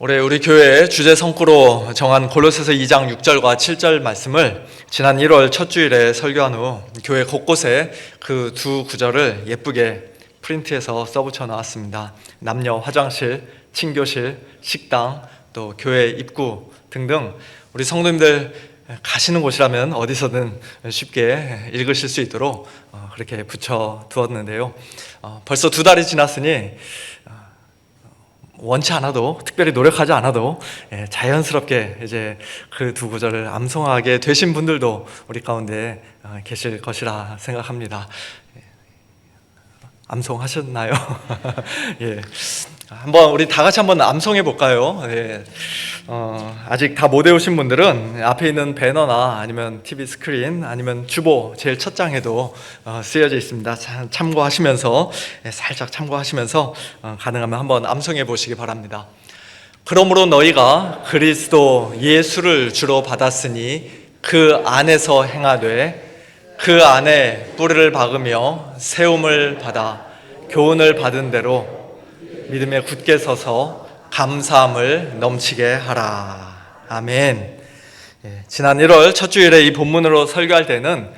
올해 우리 교회 주제 성구로 정한 골로새서 2장 6절과 7절 말씀을 지난 1월 첫 주일에 설교한 후 교회 곳곳에 그 두 구절을 예쁘게 프린트해서 써붙여 놨습니다. 남녀 화장실, 친교실, 식당, 또 교회 입구 등등 우리 성도님들 가시는 곳이라면 어디서든 쉽게 읽으실 수 있도록 그렇게 붙여 두었는데요. 벌써 2달이 지났으니 원치 않아도, 특별히 노력하지 않아도 자연스럽게 이제 그 두 구절을 암송하게 되신 분들도 우리 가운데 계실 것이라 생각합니다. 암송하셨나요? 예. 한번 우리 다 같이 한번 암송해 볼까요? 예. 아직 다 못 외우신 분들은 앞에 있는 배너나 아니면 TV 스크린 아니면 주보 제일 첫 장에도 쓰여져 있습니다. 참고하시면서 살짝 참고하시면서 가능하면 한번 암송해 보시기 바랍니다. 그러므로 너희가 그리스도 예수를 주로 받았으니 그 안에서 행하되 그 안에 뿌리를 박으며 세움을 받아 교훈을 받은 대로 믿음에 굳게 서서 감사함을 넘치게 하라. 아멘. 지난 1월 첫 주일에 이 본문으로 설교할 때는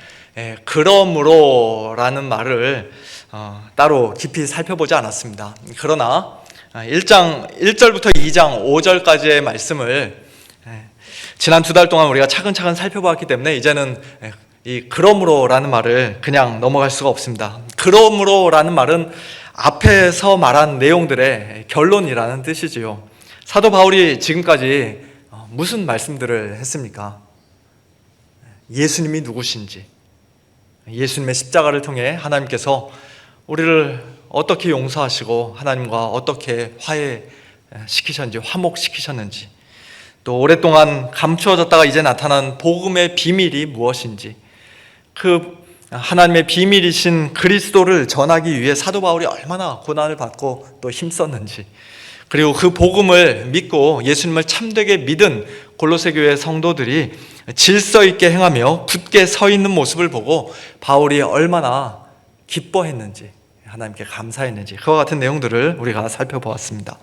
그러므로 라는 말을 따로 깊이 살펴보지 않았습니다. 그러나 1장 1절부터 2장 5절까지의 말씀을 지난 2달 동안 우리가 차근차근 살펴봤기 때문에 이제는 이 그러므로라는 말을 그냥 넘어갈 수가 없습니다. 그러므로라는 말은 앞에서 말한 내용들의 결론이라는 뜻이지요. 사도 바울이 지금까지 무슨 말씀들을 했습니까? 예수님이 누구신지, 예수님의 십자가를 통해 하나님께서 우리를 어떻게 용서하시고 하나님과 어떻게 화해시키셨는지, 화목시키셨는지, 또 오랫동안 감추어졌다가 이제 나타난 복음의 비밀이 무엇인지, 그 하나님의 비밀이신 그리스도를 전하기 위해 사도 바울이 얼마나 고난을 받고 또 힘썼는지, 그리고 그 복음을 믿고 예수님을 참되게 믿은 골로새 교회 성도들이 질서 있게 행하며 굳게 서 있는 모습을 보고 바울이 얼마나 기뻐했는지, 하나님께 감사했는지, 그와 같은 내용들을 우리가 살펴보았습니다.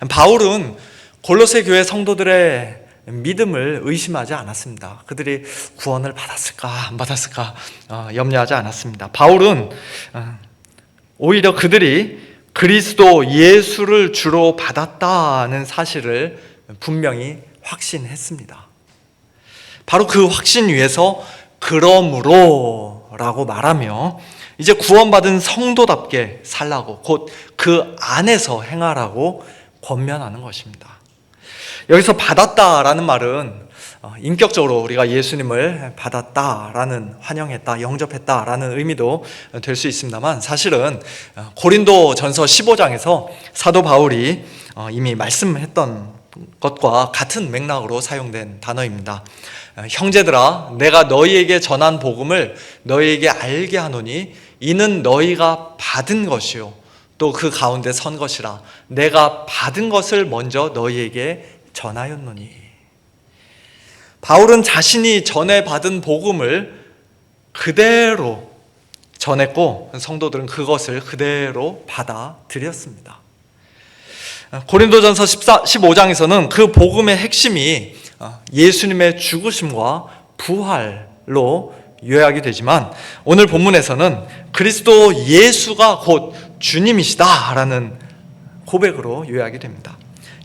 바울은 골로새 교회 성도들의 믿음을 의심하지 않았습니다. 그들이 구원을 받았을까 안 받았을까 염려하지 않았습니다. 바울은 오히려 그들이 그리스도 예수를 주로 받았다는 사실을 분명히 확신했습니다. 바로 그 확신 위에서 그러므로 라고 말하며 이제 구원받은 성도답게 살라고, 곧 그 안에서 행하라고 권면하는 것입니다. 여기서 받았다라는 말은 인격적으로 우리가 예수님을 받았다라는, 환영했다, 영접했다라는 의미도 될 수 있습니다만, 사실은 고린도전서 15장에서 사도 바울이 이미 말씀했던 것과 같은 맥락으로 사용된 단어입니다. 형제들아, 내가 너희에게 전한 복음을 너희에게 알게 하노니 이는 너희가 받은 것이요 또 그 가운데 선 것이라. 내가 받은 것을 먼저 너희에게 전하였노니. 바울은 자신이 전해받은 복음을 그대로 전했고 성도들은 그것을 그대로 받아들였습니다. 고린도전서 15장에서는 그 복음의 핵심이 예수님의 죽으심과 부활로 요약이 되지만, 오늘 본문에서는 그리스도 예수가 곧 주님이시다라는 고백으로 요약이 됩니다.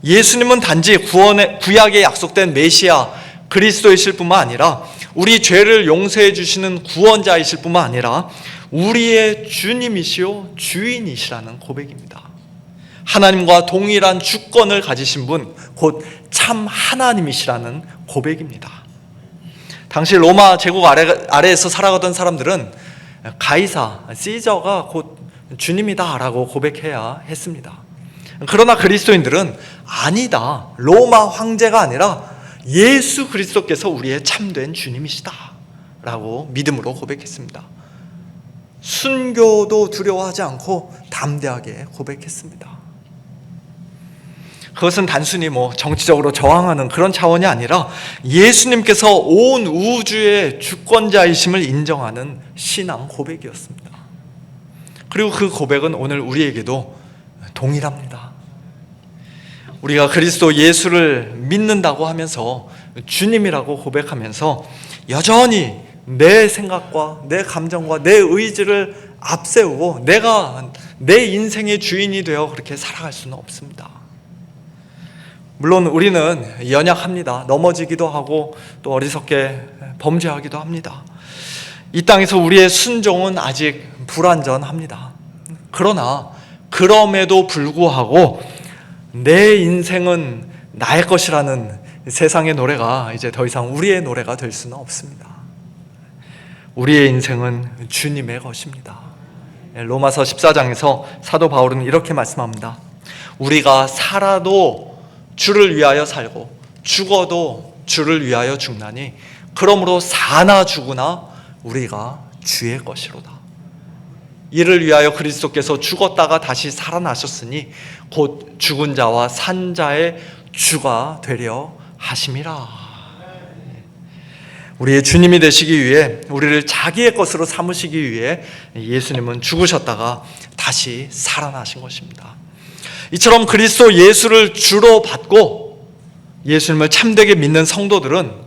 예수님은 단지 구약에 약속된 메시아 그리스도이실 뿐만 아니라 우리 죄를 용서해 주시는 구원자이실 뿐만 아니라 우리의 주님이시요 주인이시라는 고백입니다. 하나님과 동일한 주권을 가지신 분, 곧 참 하나님이시라는 고백입니다. 당시 로마 제국 아래에서 살아가던 사람들은 가이사, 시저가 곧 주님이다라고 고백해야 했습니다. 그러나 그리스도인들은 아니다, 로마 황제가 아니라 예수 그리스도께서 우리의 참된 주님이시다 라고 믿음으로 고백했습니다. 순교도 두려워하지 않고 담대하게 고백했습니다. 그것은 단순히 정치적으로 저항하는 그런 차원이 아니라 예수님께서 온 우주의 주권자이심을 인정하는 신앙 고백이었습니다. 그리고 그 고백은 오늘 우리에게도 동일합니다. 우리가 그리스도 예수를 믿는다고 하면서 주님이라고 고백하면서 여전히 내 생각과 내 감정과 내 의지를 앞세우고 내가 내 인생의 주인이 되어 그렇게 살아갈 수는 없습니다. 물론 우리는 연약합니다. 넘어지기도 하고 또 어리석게 범죄하기도 합니다. 이 땅에서 우리의 순종은 아직 불완전합니다. 그러나 그럼에도 불구하고 내 인생은 나의 것이라는 세상의 노래가 이제 더 이상 우리의 노래가 될 수는 없습니다. 우리의 인생은 주님의 것입니다. 로마서 14장에서 사도 바울은 이렇게 말씀합니다. 우리가 살아도 주를 위하여 살고 죽어도 주를 위하여 죽나니 그러므로 사나 죽으나 우리가 주의 것이로다. 이를 위하여 그리스도께서 죽었다가 다시 살아나셨으니 곧 죽은 자와 산 자의 주가 되려 하심이라. 우리의 주님이 되시기 위해 우리를 자기의 것으로 삼으시기 위해 예수님은 죽으셨다가 다시 살아나신 것입니다. 이처럼 그리스도 예수를 주로 받고 예수님을 참되게 믿는 성도들은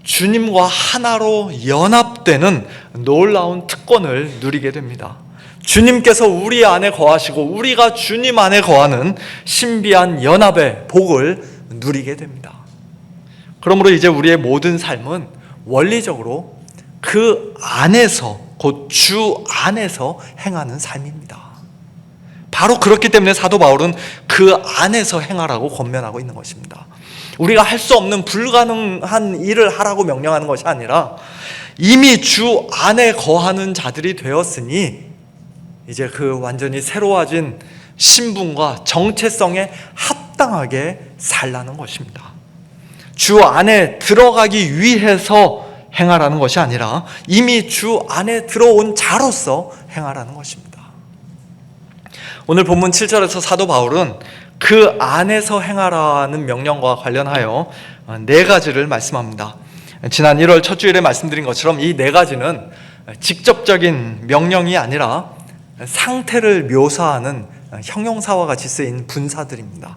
주님과 하나로 연합되는 놀라운 특권을 누리게 됩니다. 주님께서 우리 안에 거하시고 우리가 주님 안에 거하는 신비한 연합의 복을 누리게 됩니다. 그러므로 이제 우리의 모든 삶은 원리적으로 그 안에서, 곧 주 안에서 행하는 삶입니다. 바로 그렇기 때문에 사도 바울은 그 안에서 행하라고 권면하고 있는 것입니다. 우리가 할 수 없는 불가능한 일을 하라고 명령하는 것이 아니라 이미 주 안에 거하는 자들이 되었으니 이제 그 완전히 새로워진 신분과 정체성에 합당하게 살라는 것입니다. 주 안에 들어가기 위해서 행하라는 것이 아니라 이미 주 안에 들어온 자로서 행하라는 것입니다. 오늘 본문 7절에서 사도 바울은 그 안에서 행하라는 명령과 관련하여 4가지를 말씀합니다. 지난 1월 첫 주일에 말씀드린 것처럼 이 4가지는 직접적인 명령이 아니라 상태를 묘사하는 형용사와 같이 쓰인 분사들입니다.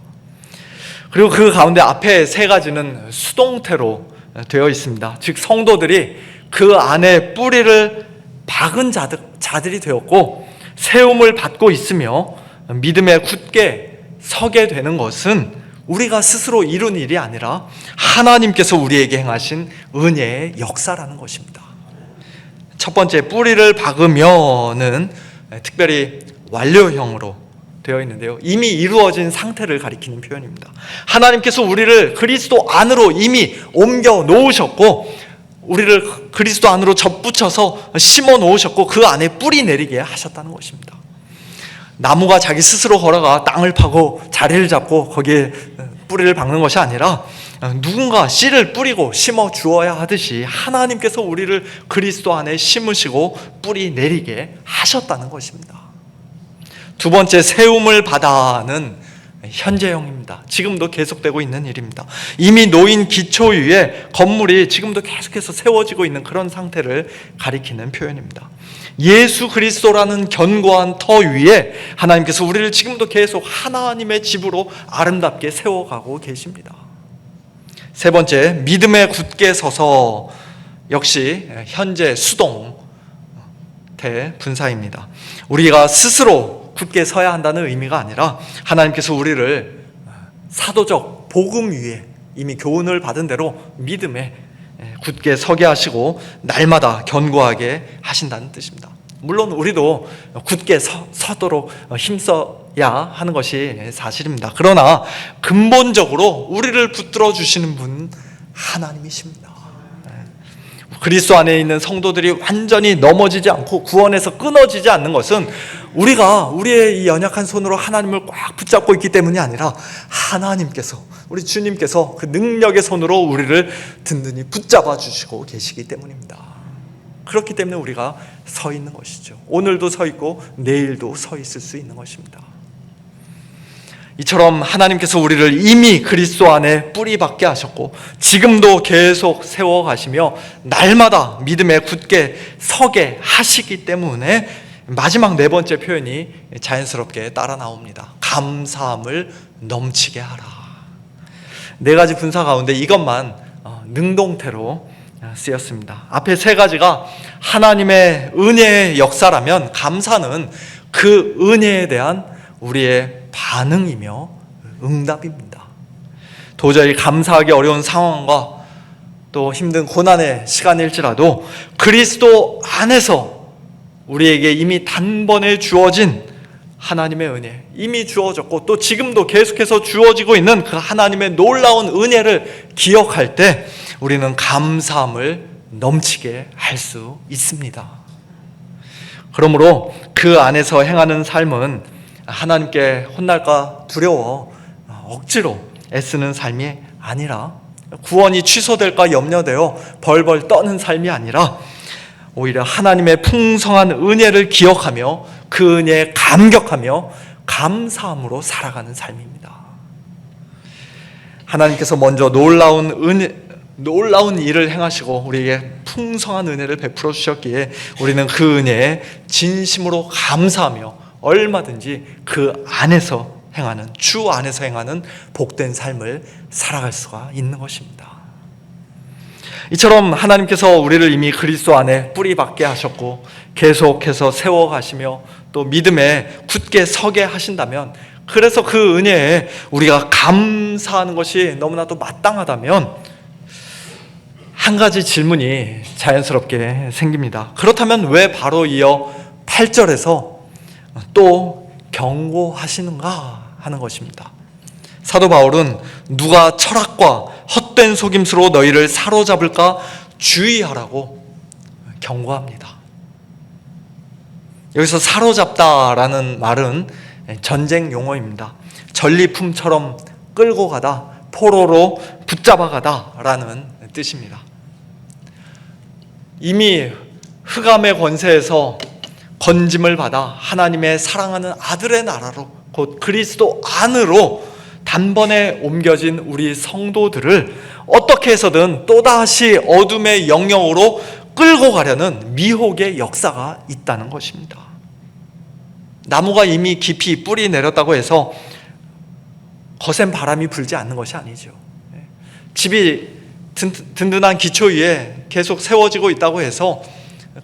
그리고 그 가운데 앞에 3가지는 수동태로 되어 있습니다. 즉 성도들이 그 안에 뿌리를 박은 자들이 되었고 세움을 받고 있으며 믿음에 굳게 서게 되는 것은 우리가 스스로 이룬 일이 아니라 하나님께서 우리에게 행하신 은혜의 역사라는 것입니다. 첫 번째, 뿌리를 박으면은 특별히 완료형으로 되어 있는데요. 이미 이루어진 상태를 가리키는 표현입니다. 하나님께서 우리를 그리스도 안으로 이미 옮겨 놓으셨고 우리를 그리스도 안으로 접붙여서 심어 놓으셨고 그 안에 뿌리 내리게 하셨다는 것입니다. 나무가 자기 스스로 걸어가 땅을 파고 자리를 잡고 거기에 뿌리를 박는 것이 아니라 누군가 씨를 뿌리고 심어 주어야 하듯이 하나님께서 우리를 그리스도 안에 심으시고 뿌리 내리게 하셨다는 것입니다. 두 번째, 세움을 받아는 현재형입니다. 지금도 계속되고 있는 일입니다. 이미 놓인 기초 위에 건물이 지금도 계속해서 세워지고 있는 그런 상태를 가리키는 표현입니다. 예수 그리스도라는 견고한 터 위에 하나님께서 우리를 지금도 계속 하나님의 집으로 아름답게 세워가고 계십니다. 세 번째, 믿음에 굳게 서서 역시 현재 수동 대분사입니다. 우리가 스스로 굳게 서야 한다는 의미가 아니라 하나님께서 우리를 사도적 복음 위에 이미 교훈을 받은 대로 믿음에 굳게 서게 하시고 날마다 견고하게 하신다는 뜻입니다. 물론 우리도 굳게 서도록 힘써야 하는 것이 사실입니다. 그러나 근본적으로 우리를 붙들어 주시는 분은 하나님이십니다. 그리스도 안에 있는 성도들이 완전히 넘어지지 않고 구원에서 끊어지지 않는 것은 우리가 우리의 이 연약한 손으로 하나님을 꽉 붙잡고 있기 때문이 아니라 하나님께서, 우리 주님께서 그 능력의 손으로 우리를 든든히 붙잡아 주시고 계시기 때문입니다. 그렇기 때문에 우리가 서 있는 것이죠. 오늘도 서 있고 내일도 서 있을 수 있는 것입니다. 이처럼 하나님께서 우리를 이미 그리스도 안에 뿌리 박게 하셨고 지금도 계속 세워가시며 날마다 믿음에 굳게 서게 하시기 때문에 마지막 4번째 표현이 자연스럽게 따라 나옵니다. 감사함을 넘치게 하라. 네 가지 분사 가운데 이것만 능동태로 쓰였습니다. 앞에 세 가지가 하나님의 은혜의 역사라면 감사는 그 은혜에 대한 우리의 반응이며 응답입니다. 도저히 감사하기 어려운 상황과 또 힘든 고난의 시간일지라도 그리스도 안에서 우리에게 이미 단번에 주어진 하나님의 은혜, 이미 주어졌고 또 지금도 계속해서 주어지고 있는 그 하나님의 놀라운 은혜를 기억할 때 우리는 감사함을 넘치게 할 수 있습니다. 그러므로 그 안에서 행하는 삶은 하나님께 혼날까 두려워 억지로 애쓰는 삶이 아니라, 구원이 취소될까 염려되어 벌벌 떠는 삶이 아니라 오히려 하나님의 풍성한 은혜를 기억하며 그 은혜에 감격하며 감사함으로 살아가는 삶입니다. 하나님께서 먼저 놀라운 일을 행하시고 우리에게 풍성한 은혜를 베풀어 주셨기에 우리는 그 은혜에 진심으로 감사하며 얼마든지 그 안에서 행하는, 주 안에서 행하는 복된 삶을 살아갈 수가 있는 것입니다. 이처럼 하나님께서 우리를 이미 그리스도 안에 뿌리 박게 하셨고 계속해서 세워가시며 또 믿음에 굳게 서게 하신다면, 그래서 그 은혜에 우리가 감사하는 것이 너무나도 마땅하다면 한 가지 질문이 자연스럽게 생깁니다. 그렇다면 왜 바로 이어 8절에서 또 경고하시는가 하는 것입니다. 사도 바울은 누가 철학과 헛된 속임수로 너희를 사로잡을까 주의하라고 경고합니다. 여기서 사로잡다라는 말은 전쟁 용어입니다. 전리품처럼 끌고 가다, 포로로 붙잡아 가다라는 뜻입니다. 이미 흑암의 권세에서 건짐을 받아 하나님의 사랑하는 아들의 나라로, 곧 그리스도 안으로 단번에 옮겨진 우리 성도들을 어떻게 해서든 또다시 어둠의 영역으로 끌고 가려는 미혹의 역사가 있다는 것입니다. 나무가 이미 깊이 뿌리 내렸다고 해서 거센 바람이 불지 않는 것이 아니죠. 집이 든든한 기초 위에 계속 세워지고 있다고 해서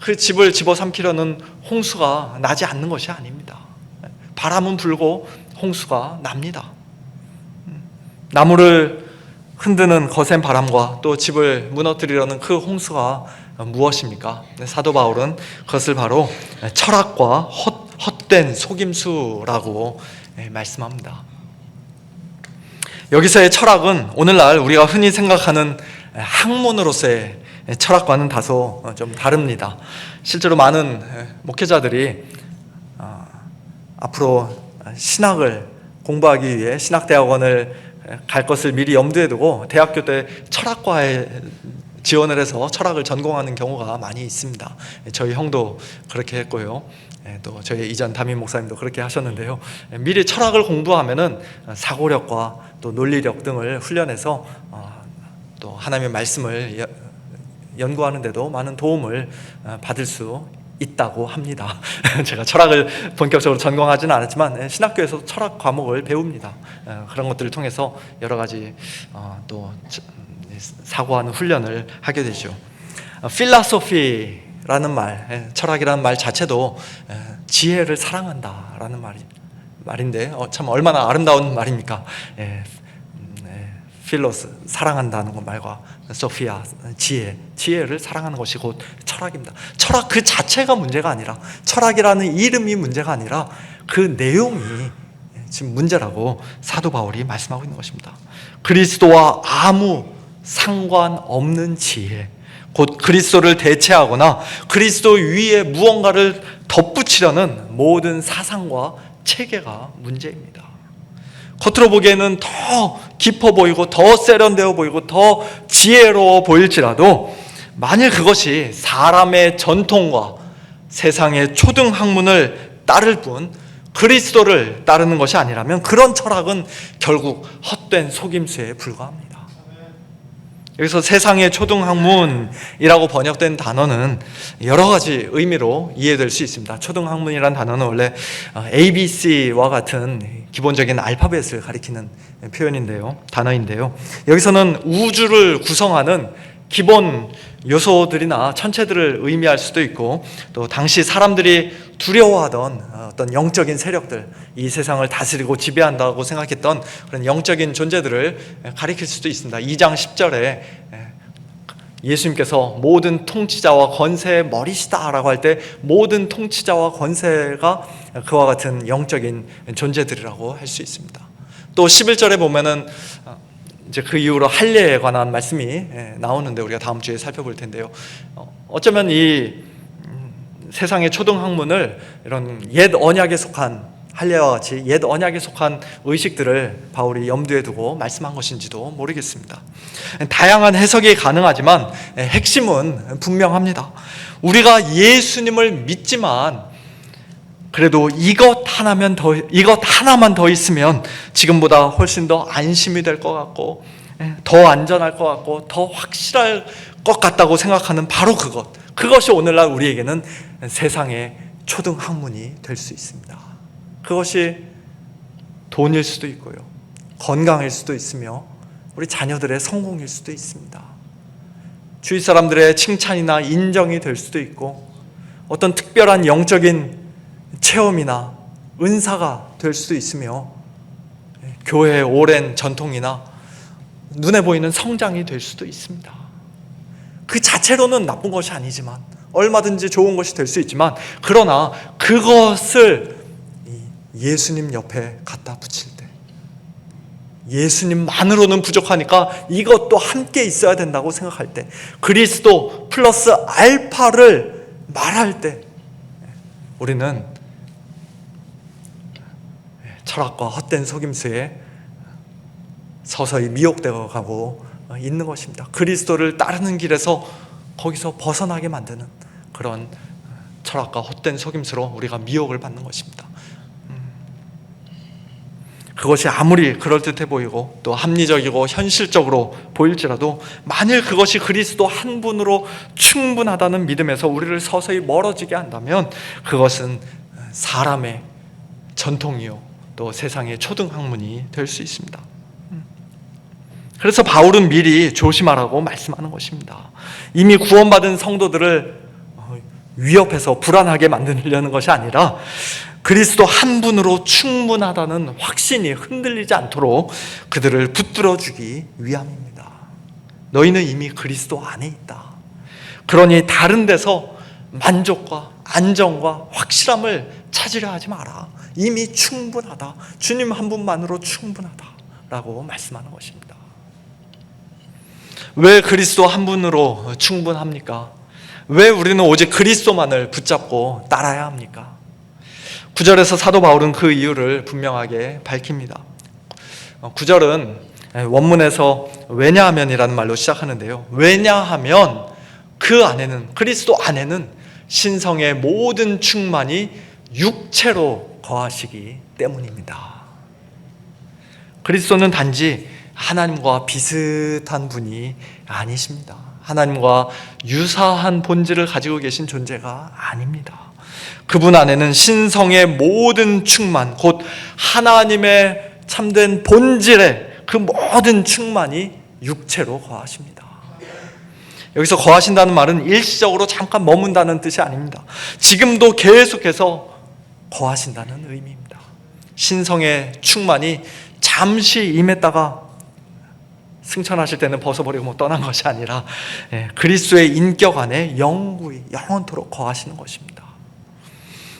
그 집을 집어삼키려는 홍수가 나지 않는 것이 아닙니다. 바람은 불고 홍수가 납니다. 나무를 흔드는 거센 바람과 또 집을 무너뜨리려는 그 홍수가 무엇입니까? 사도 바울은 그것을 바로 철학과 헛된 속임수라고 말씀합니다. 여기서의 철학은 오늘날 우리가 흔히 생각하는 학문으로서의 철학과는 다소 좀 다릅니다. 실제로 많은 목회자들이 앞으로 신학을 공부하기 위해 신학대학원을 갈 것을 미리 염두에 두고 대학교 때 철학과에 지원을 해서 철학을 전공하는 경우가 많이 있습니다. 저희 형도 그렇게 했고요. 또 저희 이전 담임 목사님도 그렇게 하셨는데요. 미리 철학을 공부하면은 사고력과 또 논리력 등을 훈련해서 또 하나님의 말씀을 연구하는 데도 많은 도움을 받을 수 있다고 합니다. 제가 철학을 본격적으로 전공하지는 않았지만 신학교에서 철학 과목을 배웁니다. 그런 것들을 통해서 여러 가지 또 사고하는 훈련을 하게 되죠. 필라소피라는 말, 철학이라는 말 자체도 지혜를 사랑한다라는 말인데 참 얼마나 아름다운 말입니까? 필로스, 사랑한다는 것 말과 소피아, 지혜를 사랑하는 것이 곧 철학입니다. 철학 그 자체가 문제가 아니라, 철학이라는 이름이 문제가 아니라 그 내용이 지금 문제라고 사도 바울이 말씀하고 있는 것입니다. 그리스도와 아무 상관없는 지혜, 곧 그리스도를 대체하거나 그리스도 위에 무언가를 덧붙이려는 모든 사상과 체계가 문제입니다. 겉으로 보기에는 더 깊어 보이고 더 세련되어 보이고 더 지혜로워 보일지라도 만일 그것이 사람의 전통과 세상의 초등학문을 따를 뿐 그리스도를 따르는 것이 아니라면 그런 철학은 결국 헛된 속임수에 불과합니다. 여기서 세상의 초등학문이라고 번역된 단어는 여러 가지 의미로 이해될 수 있습니다. 초등학문이란 단어는 원래 ABC와 같은 기본적인 알파벳을 가리키는 단어인데요. 여기서는 우주를 구성하는 기본 요소들이나 천체들을 의미할 수도 있고, 또 당시 사람들이 두려워하던 어떤 영적인 세력들, 이 세상을 다스리고 지배한다고 생각했던 그런 영적인 존재들을 가리킬 수도 있습니다. 2장 10절에 예수님께서 모든 통치자와 권세의 머리시다라고 할 때 모든 통치자와 권세가 그와 같은 영적인 존재들이라고 할 수 있습니다. 또 11절에 보면은 이제 그 이후로 할례에 관한 말씀이 나오는데 우리가 다음 주에 살펴볼 텐데요. 어쩌면 이 세상의 초등학문을 이런 옛 언약에 속한 할례와 같이 옛 언약에 속한 의식들을 바울이 염두에 두고 말씀한 것인지도 모르겠습니다. 다양한 해석이 가능하지만 핵심은 분명합니다. 우리가 예수님을 믿지만 그래도 이것 하나만 더 있으면 지금보다 훨씬 더 안심이 될 것 같고, 더 안전할 것 같고, 더 확실할 것 같다고 생각하는 바로 그것이 오늘날 우리에게는 세상의 초등학문이 될 수 있습니다. 그것이 돈일 수도 있고요, 건강일 수도 있으며 우리 자녀들의 성공일 수도 있습니다. 주위 사람들의 칭찬이나 인정이 될 수도 있고, 어떤 특별한 영적인 체험이나 은사가 될 수도 있으며, 교회의 오랜 전통이나 눈에 보이는 성장이 될 수도 있습니다. 그 자체로는 나쁜 것이 아니지만, 얼마든지 좋은 것이 될 수 있지만, 그러나 그것을 예수님 옆에 갖다 붙일 때, 예수님만으로는 부족하니까 이것도 함께 있어야 된다고 생각할 때, 그리스도 플러스 알파를 말할 때 우리는 철학과 헛된 속임수에 서서히 미혹되어 가고 있는 것입니다. 그리스도를 따르는 길에서 거기서 벗어나게 만드는 그런 철학과 헛된 속임수로 우리가 미혹을 받는 것입니다. 그것이 아무리 그럴듯해 보이고 또 합리적이고 현실적으로 보일지라도, 만일 그것이 그리스도 한 분으로 충분하다는 믿음에서 우리를 서서히 멀어지게 한다면 그것은 사람의 전통이요 또 세상의 초등학문이 될 수 있습니다. 그래서 바울은 미리 조심하라고 말씀하는 것입니다. 이미 구원받은 성도들을 위협해서 불안하게 만들려는 것이 아니라 그리스도 한 분으로 충분하다는 확신이 흔들리지 않도록 그들을 붙들어주기 위함입니다. 너희는 이미 그리스도 안에 있다. 그러니 다른 데서 만족과 안정과 확실함을 찾으려 하지 마라. 이미 충분하다. 주님 한 분만으로 충분하다 라고 말씀하는 것입니다. 왜 그리스도 한 분으로 충분합니까? 왜 우리는 오직 그리스도만을 붙잡고 따라야 합니까? 9절에서 사도 바울은 그 이유를 분명하게 밝힙니다. 9절은 원문에서 왜냐하면이라는 말로 시작하는데요. 왜냐하면 그 안에는, 그리스도 안에는 신성의 모든 충만이 육체로 거하시기 때문입니다. 그리스도는 단지 하나님과 비슷한 분이 아니십니다. 하나님과 유사한 본질을 가지고 계신 존재가 아닙니다. 그분 안에는 신성의 모든 충만, 곧 하나님의 참된 본질의 그 모든 충만이 육체로 거하십니다. 여기서 거하신다는 말은 일시적으로 잠깐 머문다는 뜻이 아닙니다. 지금도 계속해서 거하신다는 의미입니다. 신성의 충만이 잠시 임했다가 승천하실 때는 벗어버리고 떠난 것이 아니라 그리스도의 인격 안에 영구히 영원토록 거하시는 것입니다.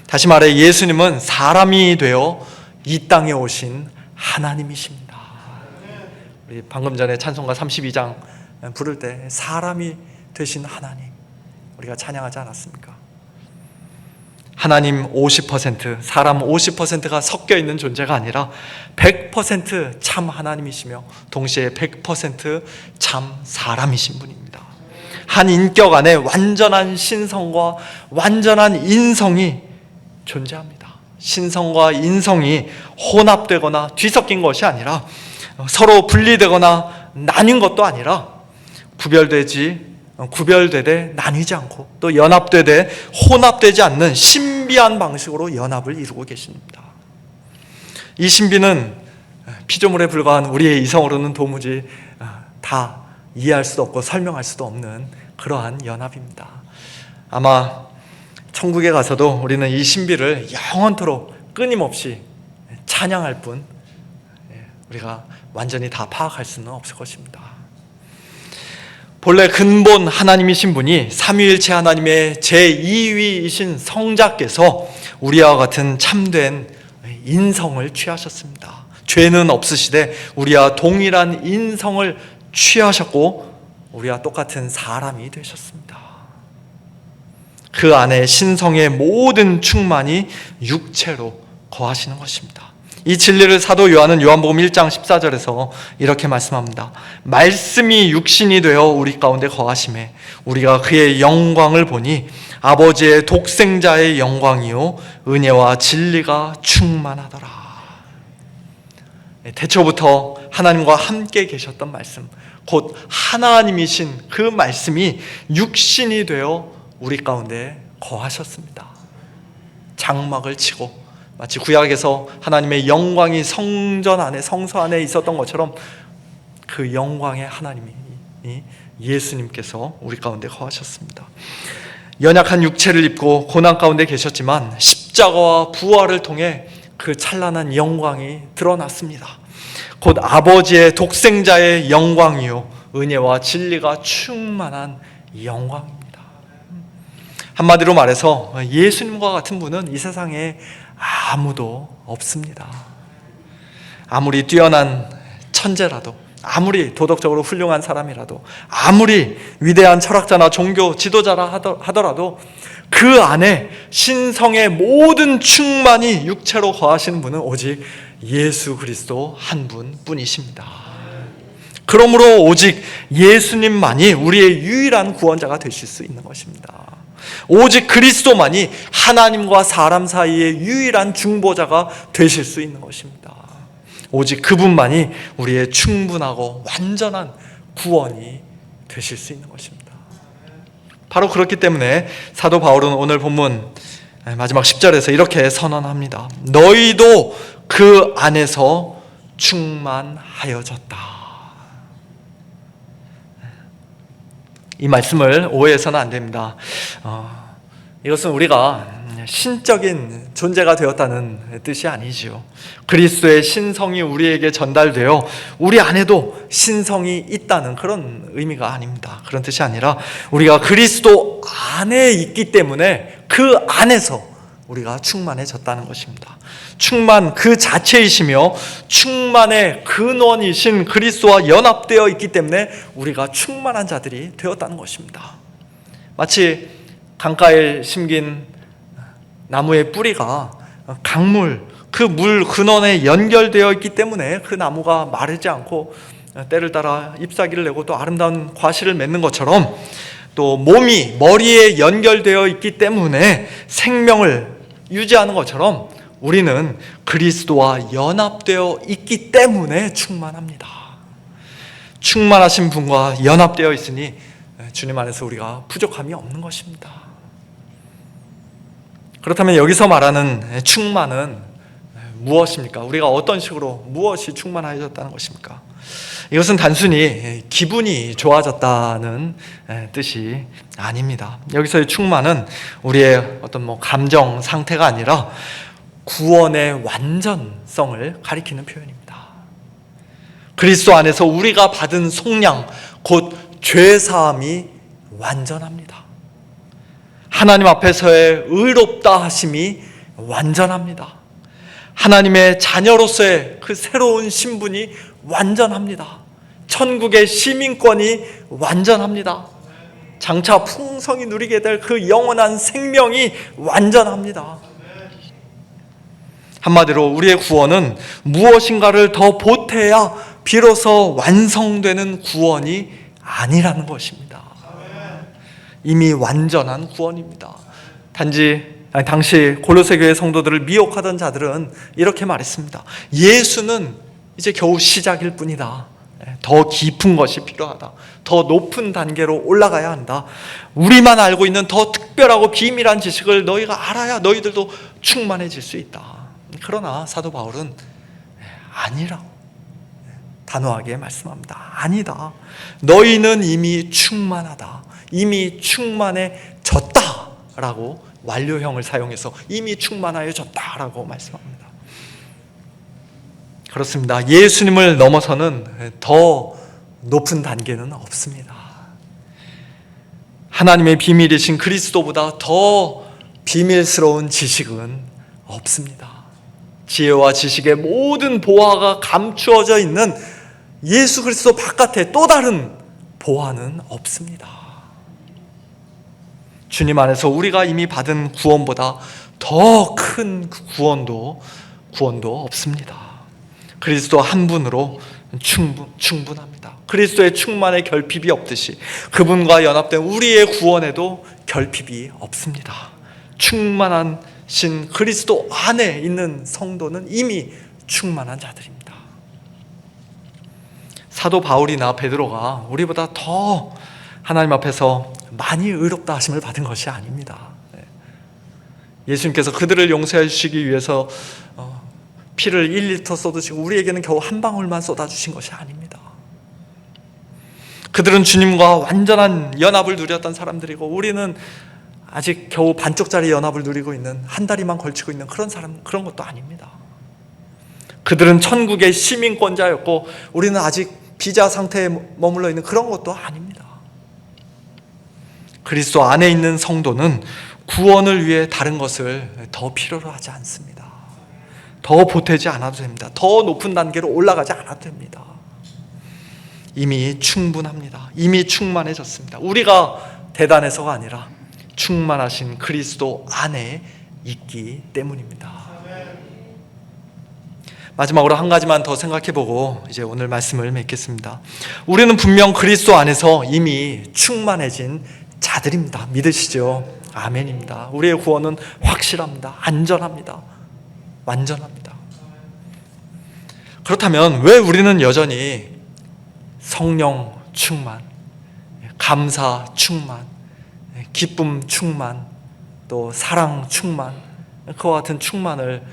다시 말해 예수님은 사람이 되어 이 땅에 오신 하나님이십니다. 우리 방금 전에 찬송가 32장 부를 때 사람이 되신 하나님, 우리가 찬양하지 않았습니까? 하나님 50%, 사람 50%가 섞여 있는 존재가 아니라 100% 참 하나님이시며 동시에 100% 참 사람이신 분입니다. 한 인격 안에 완전한 신성과 완전한 인성이 존재합니다. 신성과 인성이 혼합되거나 뒤섞인 것이 아니라 서로 분리되거나 나뉜 것도 아니라 구별되되 나뉘지 않고 또 연합되되 혼합되지 않는 신비한 방식으로 연합을 이루고 계십니다. 이 신비는 피조물에 불과한 우리의 이성으로는 도무지 다 이해할 수도 없고 설명할 수도 없는 그러한 연합입니다. 아마 천국에 가서도 우리는 이 신비를 영원토록 끊임없이 찬양할 뿐 우리가 완전히 다 파악할 수는 없을 것입니다. 본래 근본 하나님이신 분이 삼위일체 하나님의 제2위이신 성자께서 우리와 같은 참된 인성을 취하셨습니다. 죄는 없으시되 우리와 동일한 인성을 취하셨고 우리와 똑같은 사람이 되셨습니다. 그 안에 신성의 모든 충만이 육체로 거하시는 것입니다. 이 진리를 사도 요한은 요한복음 1장 14절에서 이렇게 말씀합니다. 말씀이 육신이 되어 우리 가운데 거하심에 우리가 그의 영광을 보니 아버지의 독생자의 영광이요 은혜와 진리가 충만하더라. 태초부터 하나님과 함께 계셨던 말씀, 곧 하나님이신 그 말씀이 육신이 되어 우리 가운데 거하셨습니다. 장막을 치고 마치 구약에서 하나님의 영광이 성전 안에 성소 안에 있었던 것처럼 그 영광의 하나님이 예수님께서 우리 가운데 거하셨습니다. 연약한 육체를 입고 고난 가운데 계셨지만 십자가와 부활을 통해 그 찬란한 영광이 드러났습니다. 곧 아버지의 독생자의 영광이요 은혜와 진리가 충만한 영광입니다. 한마디로 말해서 예수님과 같은 분은 이 세상에 아무도 없습니다. 아무리 뛰어난 천재라도, 아무리 도덕적으로 훌륭한 사람이라도, 아무리 위대한 철학자나 종교 지도자라 하더라도 그 안에 신성의 모든 충만이 육체로 거하시는 분은 오직 예수 그리스도 한 분뿐이십니다. 그러므로 오직 예수님만이 우리의 유일한 구원자가 되실 수 있는 것입니다. 오직 그리스도만이 하나님과 사람 사이의 유일한 중보자가 되실 수 있는 것입니다. 오직 그분만이 우리의 충분하고 완전한 구원이 되실 수 있는 것입니다. 바로 그렇기 때문에 사도 바울은 오늘 본문 마지막 10절에서 이렇게 선언합니다. 너희도 그 안에서 충만하여졌다. 이 말씀을 오해해서는 안 됩니다. 이것은 우리가 신적인 존재가 되었다는 뜻이 아니지요. 그리스도의 신성이 우리에게 전달되어 우리 안에도 신성이 있다는 그런 의미가 아닙니다. 그런 뜻이 아니라 우리가 그리스도 안에 있기 때문에 그 안에서 우리가 충만해졌다는 것입니다. 충만 그 자체이시며 충만의 근원이신 그리스도와 연합되어 있기 때문에 우리가 충만한 자들이 되었다는 것입니다. 마치 강가에 심긴 나무의 뿌리가 강물, 그 물 근원에 연결되어 있기 때문에 그 나무가 마르지 않고 때를 따라 잎사귀를 내고 또 아름다운 과실을 맺는 것처럼 또 몸이 머리에 연결되어 있기 때문에 생명을 유지하는 것처럼 우리는 그리스도와 연합되어 있기 때문에 충만합니다. 충만하신 분과 연합되어 있으니 주님 안에서 우리가 부족함이 없는 것입니다. 그렇다면 여기서 말하는 충만은 무엇입니까? 우리가 어떤 식으로 무엇이 충만해졌다는 것입니까? 이것은 단순히 기분이 좋아졌다는 뜻이 아닙니다. 여기서의 충만은 우리의 어떤 감정 상태가 아니라 구원의 완전성을 가리키는 표현입니다. 그리스도 안에서 우리가 받은 속량, 곧 죄사함이 완전합니다. 하나님 앞에서의 의롭다 하심이 완전합니다. 하나님의 자녀로서의 그 새로운 신분이 완전합니다. 천국의 시민권이 완전합니다. 장차 풍성히 누리게 될 그 영원한 생명이 완전합니다. 한마디로 우리의 구원은 무엇인가를 더 보태야 비로소 완성되는 구원이 아니라는 것입니다. 이미 완전한 구원입니다. 당시 골로새 교회 성도들을 미혹하던 자들은 이렇게 말했습니다. 예수는 이제 겨우 시작일 뿐이다. 더 깊은 것이 필요하다. 더 높은 단계로 올라가야 한다. 우리만 알고 있는 더 특별하고 비밀한 지식을 너희가 알아야 너희들도 충만해질 수 있다. 그러나 사도 바울은 아니라고 단호하게 말씀합니다. 아니다. 너희는 이미 충만하다. 이미 충만해졌다라고 완료형을 사용해서 이미 충만하여졌다라고 말씀합니다. 그렇습니다. 예수님을 넘어서는 더 높은 단계는 없습니다. 하나님의 비밀이신 그리스도보다 더 비밀스러운 지식은 없습니다. 지혜와 지식의 모든 보화가 감추어져 있는 예수 그리스도 바깥에 또 다른 보화는 없습니다. 주님 안에서 우리가 이미 받은 구원보다 더 큰 구원도 없습니다. 그리스도 한 분으로 충분합니다. 그리스도의 충만에 결핍이 없듯이 그분과 연합된 우리의 구원에도 결핍이 없습니다. 충만하신 그리스도 안에 있는 성도는 이미 충만한 자들입니다. 사도 바울이나 베드로가 우리보다 더 하나님 앞에서 많이 의롭다 하심을 받은 것이 아닙니다. 예수님께서 그들을 용서해 주시기 위해서 피를 1리터 쏟으시고 우리에게는 겨우 한 방울만 쏟아주신 것이 아닙니다. 그들은 주님과 완전한 연합을 누렸던 사람들이고 우리는 아직 겨우 반쪽짜리 연합을 누리고 있는 한 다리만 걸치고 있는 그런 것도 아닙니다. 그들은 천국의 시민권자였고 우리는 아직 비자 상태에 머물러 있는 그런 것도 아닙니다. 그리스도 안에 있는 성도는 구원을 위해 다른 것을 더 필요로 하지 않습니다. 더 보태지 않아도 됩니다. 더 높은 단계로 올라가지 않아도 됩니다. 이미 충분합니다. 이미 충만해졌습니다. 우리가 대단해서가 아니라 충만하신 그리스도 안에 있기 때문입니다. 마지막으로 한 가지만 더 생각해보고 이제 오늘 말씀을 맺겠습니다. 우리는 분명 그리스도 안에서 이미 충만해진 자들입니다. 믿으시죠? 아멘입니다. 우리의 구원은 확실합니다. 안전합니다. 완전합니다. 그렇다면 왜 우리는 여전히 성령 충만, 감사 충만, 기쁨 충만, 또 사랑 충만, 그와 같은 충만을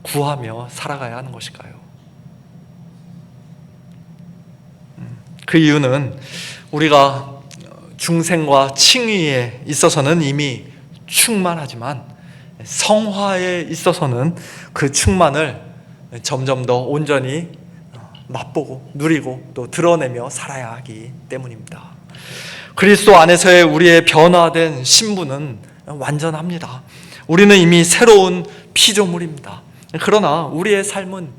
구하며 살아가야 하는 것일까요? 그 이유는 우리가 중생과 칭의에 있어서는 이미 충만하지만 성화에 있어서는 그 충만을 점점 더 온전히 맛보고 누리고 또 드러내며 살아야 하기 때문입니다. 그리스도 안에서의 우리의 변화된 신분은 완전합니다. 우리는 이미 새로운 피조물입니다. 그러나 우리의 삶은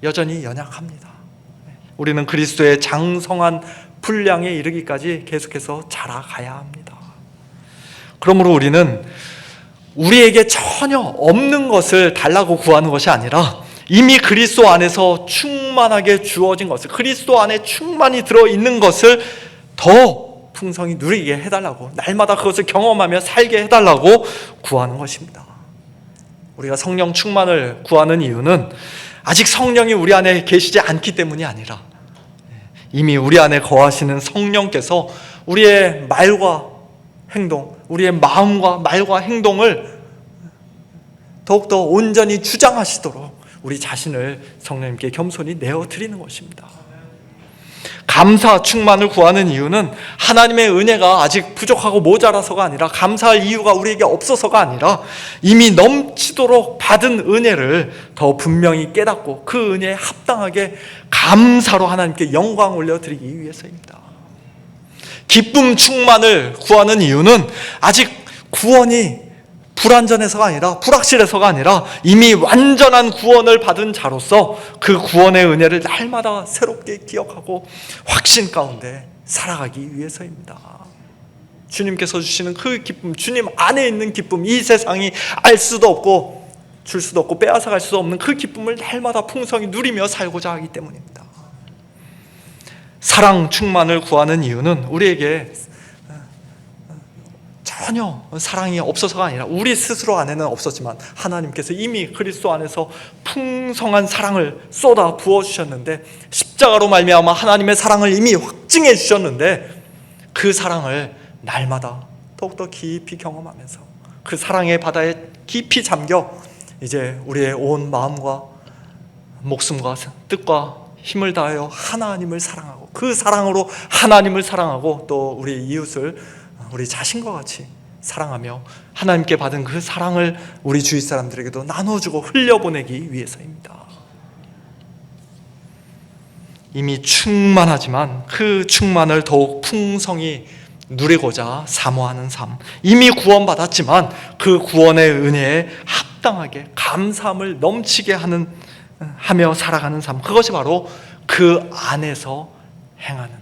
여전히 연약합니다. 우리는 그리스도의 장성한 분량에 이르기까지 계속해서 자라가야 합니다. 그러므로 우리는 우리에게 전혀 없는 것을 달라고 구하는 것이 아니라 이미 그리스도 안에서 충만하게 주어진 것을, 그리스도 안에 충만히 들어있는 것을 더 풍성히 누리게 해달라고, 날마다 그것을 경험하며 살게 해달라고 구하는 것입니다. 우리가 성령 충만을 구하는 이유는 아직 성령이 우리 안에 계시지 않기 때문이 아니라 이미 우리 안에 거하시는 성령께서 우리의 말과 행동, 우리의 마음과 말과 행동을 더욱더 온전히 주장하시도록 우리 자신을 성령님께 겸손히 내어드리는 것입니다. 감사 충만을 구하는 이유는 하나님의 은혜가 아직 부족하고 모자라서가 아니라, 감사할 이유가 우리에게 없어서가 아니라 이미 넘치도록 받은 은혜를 더 분명히 깨닫고 그 은혜에 합당하게 감사로 하나님께 영광 올려드리기 위해서입니다. 기쁨 충만을 구하는 이유는 아직 구원이 불완전해서가 아니라, 불확실해서가 아니라 이미 완전한 구원을 받은 자로서 그 구원의 은혜를 날마다 새롭게 기억하고 확신 가운데 살아가기 위해서입니다. 주님께서 주시는 그 기쁨, 주님 안에 있는 기쁨, 이 세상이 알 수도 없고 줄 수도 없고 빼앗아갈 수도 없는 그 기쁨을 날마다 풍성히 누리며 살고자 하기 때문입니다. 사랑 충만을 구하는 이유는 우리에게 전혀 사랑이 없어서가 아니라 우리 스스로 안에는 없었지만 하나님께서 이미 그리스도 안에서 풍성한 사랑을 쏟아 부어주셨는데, 십자가로 말미암아 하나님의 사랑을 이미 확증해 주셨는데, 그 사랑을 날마다 더욱더 깊이 경험하면서 그 사랑의 바다에 깊이 잠겨 이제 우리의 온 마음과 목숨과 뜻과 힘을 다하여 하나님을 사랑하고, 그 사랑으로 하나님을 사랑하고 또 우리 이웃을 우리 자신과 같이 사랑하며 하나님께 받은 그 사랑을 우리 주위 사람들에게도 나눠주고 흘려보내기 위해서입니다. 이미 충만하지만 그 충만을 더욱 풍성히 누리고자 사모하는 삶, 이미 구원받았지만 그 구원의 은혜에 합당하게 감사함을 넘치게 하며 살아가는 삶, 그것이 바로 그 안에서 행하는,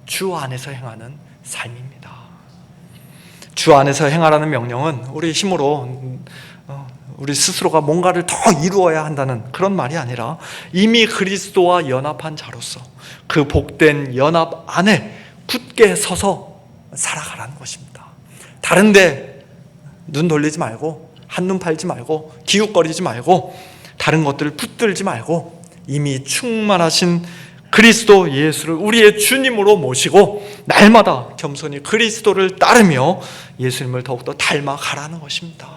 주 안에서 행하는 삶입니다. 주 안에서 행하라는 명령은 우리 힘으로 우리 스스로가 뭔가를 더 이루어야 한다는 그런 말이 아니라, 이미 그리스도와 연합한 자로서 그 복된 연합 안에 굳게 서서 살아가라는 것입니다. 다른데 눈 돌리지 말고, 한눈 팔지 말고, 기웃거리지 말고, 다른 것들을 붙들지 말고, 이미 충만하신 그리스도 예수를 우리의 주님으로 모시고 날마다 겸손히 그리스도를 따르며 예수님을 더욱더 닮아가라는 것입니다.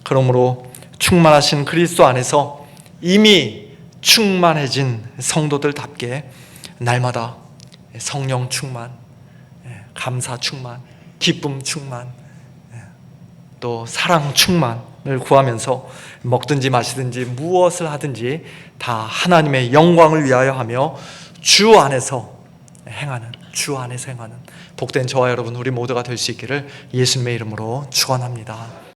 그러므로 충만하신 그리스도 안에서 이미 충만해진 성도들답게 날마다 성령 충만, 감사 충만, 기쁨 충만, 또 사랑 충만을 구하면서 먹든지 마시든지 무엇을 하든지 다 하나님의 영광을 위하여 하며 주 안에서 행하는 복된 저와 여러분 우리 모두가 될 수 있기를 예수님의 이름으로 축원합니다.